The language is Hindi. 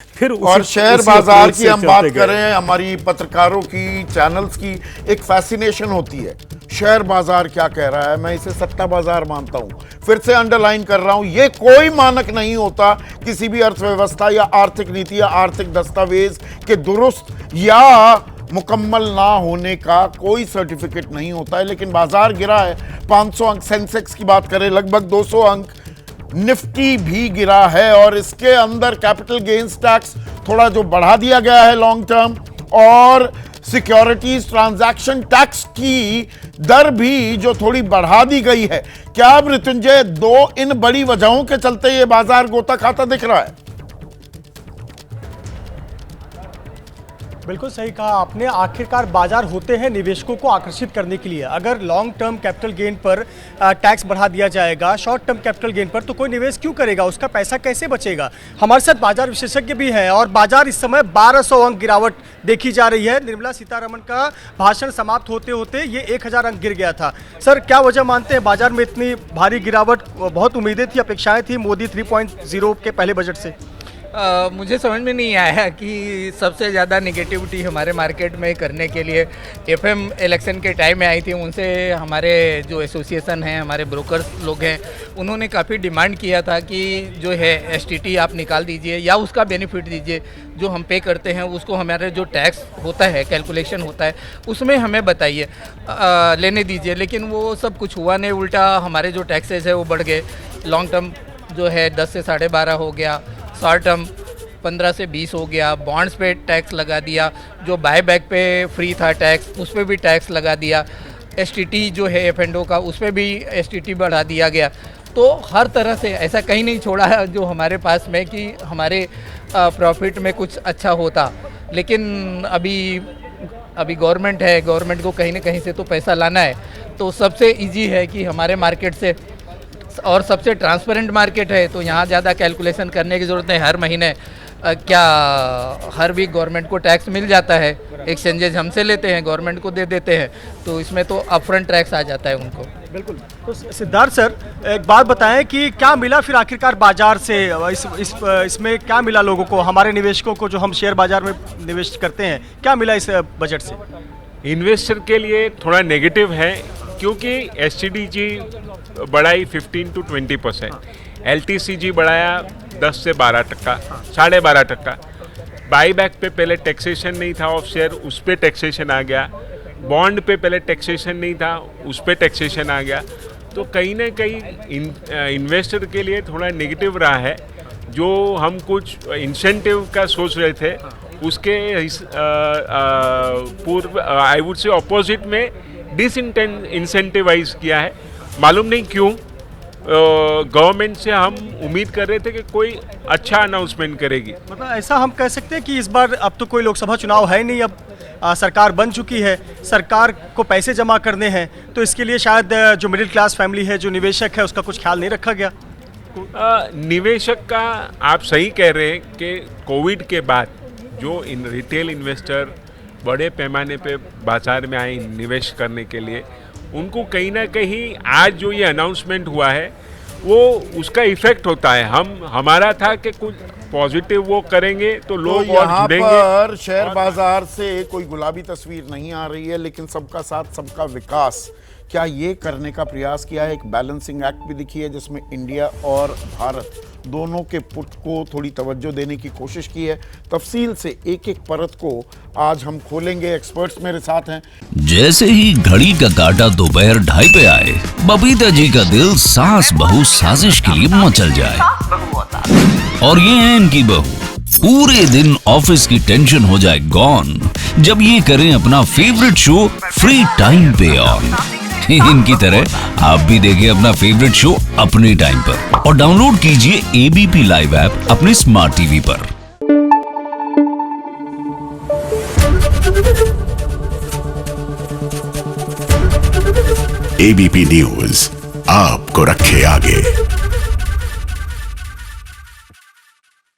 फिर और शेयर बाजार की हम बात करें, हमारी पत्रकारों की, चैनल्स की एक फैसिनेशन होती है। शेयर बाजार क्या कह रहा है, मैं इसे सट्टा बाजार मानता हूं। फिर से अंडरलाइन कर रहा हूं, यह कोई मानक नहीं होता किसी भी अर्थव्यवस्था या आर्थिक नीति या आर्थिक दस्तावेज के दुरुस्त या मुकम्मल ना होने का कोई सर्टिफिकेट नहीं होता है। लेकिन बाजार गिरा है 500 अंक, सेंसेक्स की बात करें लगभग 200 अंक, निफ्टी भी गिरा है और इसके अंदर कैपिटल गेन्स टैक्स थोड़ा जो बढ़ा दिया गया है लॉन्ग टर्म, और सिक्योरिटीज ट्रांजैक्शन टैक्स की दर भी जो थोड़ी बढ़ा दी गई है। क्या मृत्युंजय, दो इन बड़ी वजहों के चलते ये बाजार गोता खाता दिख रहा है? बिल्कुल सही कहा आपने। आखिरकार बाजार होते हैं निवेशकों को आकर्षित करने के लिए। अगर लॉन्ग टर्म कैपिटल गेन पर टैक्स बढ़ा दिया जाएगा, शॉर्ट टर्म कैपिटल गेन पर, तो कोई निवेश क्यों करेगा, उसका पैसा कैसे बचेगा। हमारे साथ बाजार विशेषज्ञ भी हैं और बाजार इस समय 1200 अंक गिरावट देखी जा रही है। निर्मला सीतारमण का भाषण समाप्त होते होते ये 1000 अंक गिर गया था। सर, क्या वजह मानते हैं बाजार में इतनी भारी गिरावट? बहुत उम्मीदें थी, अपेक्षाएं थी मोदी 3.0 के पहले बजट से। मुझे समझ में नहीं आया कि सबसे ज़्यादा निगेटिविटी हमारे मार्केट में करने के लिए एफएम इलेक्शन के टाइम में आई थी। उनसे हमारे जो एसोसिएशन हैं, हमारे ब्रोकर्स लोग हैं, उन्होंने काफ़ी डिमांड किया था कि जो है एसटीटी आप निकाल दीजिए या उसका बेनिफिट दीजिए, जो हम पे करते हैं उसको हमारे जो टैक्स होता है, कैलकुलेशन होता है, उसमें हमें बताइए, लेने दीजिए। लेकिन वो सब कुछ हुआ नहीं, उल्टा हमारे जो टैक्सेस है वो बढ़ गए। लॉन्ग टर्म जो है 10 से 12.5 हो गया, शॉर्ट टर्म 15 से 20 हो गया, बॉन्ड्स पे टैक्स लगा दिया, जो बाय बैक पे फ्री था टैक्स उस पर भी टैक्स लगा दिया, एसटीटी जो है एफ&ओ का उस पर भी एसटीटी बढ़ा दिया गया। तो हर तरह से ऐसा कहीं नहीं छोड़ा है जो हमारे पास में कि हमारे प्रॉफिट में कुछ अच्छा होता। लेकिन अभी गवर्नमेंट है, गवर्नमेंट को कहीं ना कहीं से तो पैसा लाना है। तो सबसे ईजी है कि हमारे मार्केट से, और सबसे ट्रांसपेरेंट मार्केट है, तो यहाँ ज़्यादा कैलकुलेशन करने की ज़रूरत है। हर महीने क्या हर वीक गवर्नमेंट को टैक्स मिल जाता है, एक्सचेंजेज हमसे लेते हैं, गवर्नमेंट को दे देते हैं, तो इसमें तो अपफ्रंट टैक्स आ जाता है उनको। बिल्कुल। तो सिद्धार्थ सर, एक बात बताएं कि क्या मिला फिर आखिरकार बाजार से, इसमें क्या मिला लोगों को, हमारे निवेशकों को जो हम शेयर बाजार में निवेश करते हैं, क्या मिला इस बजट से? इन्वेस्टर के लिए थोड़ा नेगेटिव है क्योंकि एसटीडीजी बढ़ाई 15 to 20%, एलटीसीजी बढ़ाया 10 से 12%, 12.5%। बाईबैक पे पहले टैक्सेशन नहीं था ऑफ शेयर, उस पर टैक्सेशन आ गया। बॉन्ड पे पहले टैक्सेशन नहीं था, उस पर टैक्सेशन आ गया। तो कहीं ना कहीं इन्वेस्टर के लिए थोड़ा नेगेटिव रहा है। जो हम कुछ इंसेंटिव का सोच रहे थे उसके पूर्व आई वुड से अपोजिट में इंसेंटिवाइज किया है। मालूम नहीं क्यों। गवर्नमेंट से हम उम्मीद कर रहे थे कि कोई अच्छा अनाउंसमेंट करेगी। मतलब ऐसा हम कह सकते हैं कि इस बार अब तो कोई लोकसभा चुनाव है नहीं, अब सरकार बन चुकी है, सरकार को पैसे जमा करने हैं, तो इसके लिए शायद जो मिडिल क्लास फैमिली है, जो निवेशक है, उसका कुछ ख्याल नहीं रखा गया। निवेशक का आप सही कह रहे हैं कि कोविड के बाद जो रिटेल इन्वेस्टर बड़े पैमाने पे बाजार में आए निवेश करने के लिए, उनको कहीं ना कहीं आज जो ये अनाउंसमेंट हुआ है वो उसका इफेक्ट होता है। हमारा था कि कुछ पॉजिटिव वो करेंगे तो लोग और जुड़ेंगे। पर शेयर बाजार से कोई गुलाबी तस्वीर नहीं आ रही है, लेकिन सबका साथ सबका विकास, क्या ये करने का प्रयास किया है? एक बैलेंसिंग एक्ट भी दिखी है जिसमें इंडिया और भारत दोनों के पुट को थोड़ी तवज्जो देने की कोशिश की है। तफसील से एक एक परत को आज हम खोलेंगे, एक्सपर्ट्स मेरे साथ हैं। जैसे ही घड़ी का काटा दोपहर 2:30 पे आए, बबीता जी का दिल सास बहू साजिश के लिए मचल जाए। और ये है इनकी बहू, पूरे दिन ऑफिस की टेंशन हो जाए गॉन जब ये करें अपना फेवरेट शो फ्री टाइम पे ऑन। इनकी तरह आप भी देखिए अपना फेवरेट शो अपने टाइम पर और डाउनलोड कीजिए एबीपी लाइव ऐप अपने स्मार्ट टीवी पर। एबीपी न्यूज आपको रखे आगे।